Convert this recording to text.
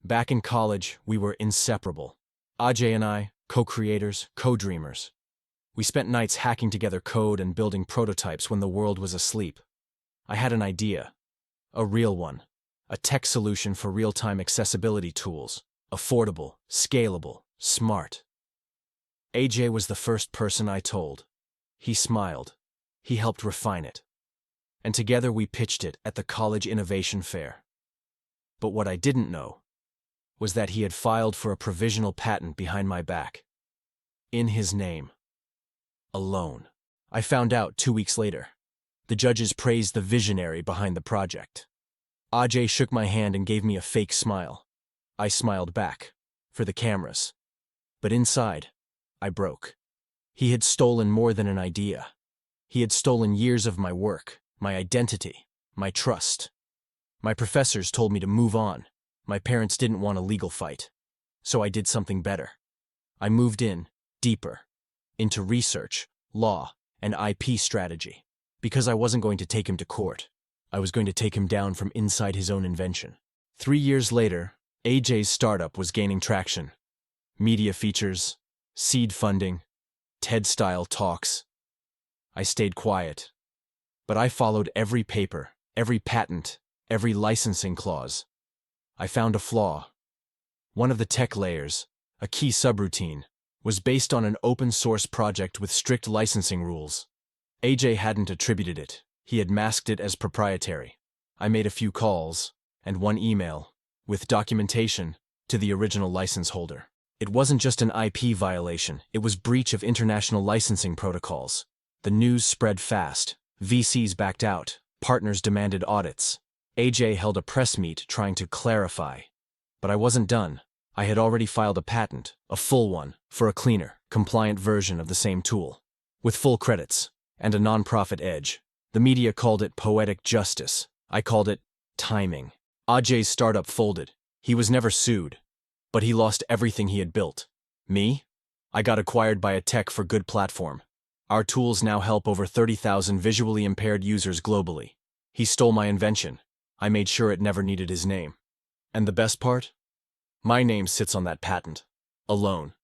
Back in college, we were inseparable. Ajay and I, co-creators, co-dreamers. We spent nights hacking together code and building prototypes when the world was asleep. I had an idea. A real one. A tech solution for real-time accessibility tools. Affordable, scalable, smart. AJ was the first person I told. He smiled. He helped refine it. And together we pitched it at the College Innovation Fair. But what I didn't know was that he had filed for a provisional patent behind my back. In his name. Alone. I found out 2 weeks later. The judges praised the visionary behind the project. Ajay shook my hand and gave me a fake smile. I smiled back, for the cameras. But inside, I broke. He had stolen more than an idea. He had stolen years of my work, my identity, my trust. My professors told me to move on. My parents didn't want a legal fight. So I did something better. I moved in, deeper, into research, law, and IP strategy. Because I wasn't going to take him to court. I was going to take him down from inside his own invention. 3 years later, AJ's startup was gaining traction. Media features, seed funding, TED-style talks. I stayed quiet. But I followed every paper, every patent, every licensing clause. I found a flaw. One of the tech layers, a key subroutine, was based on an open-source project with strict licensing rules. AJ hadn't attributed it. He had masked it as proprietary. I made a few calls, and one email, with documentation, to the original license holder. It wasn't just an IP violation, it was breach of international licensing protocols. The news spread fast. VCs backed out. Partners demanded audits. AJ held a press meet trying to clarify. But I wasn't done. I had already filed a patent, a full one, for a cleaner, compliant version of the same tool. With full credits, and a non-profit edge. The media called it poetic justice. I called it timing. Ajay's startup folded. He was never sued. But he lost everything he had built. Me? I got acquired by a tech for good platform. Our tools now help over 30,000 visually impaired users globally. He stole my invention. I made sure it never needed his name. And the best part? My name sits on that patent. Alone.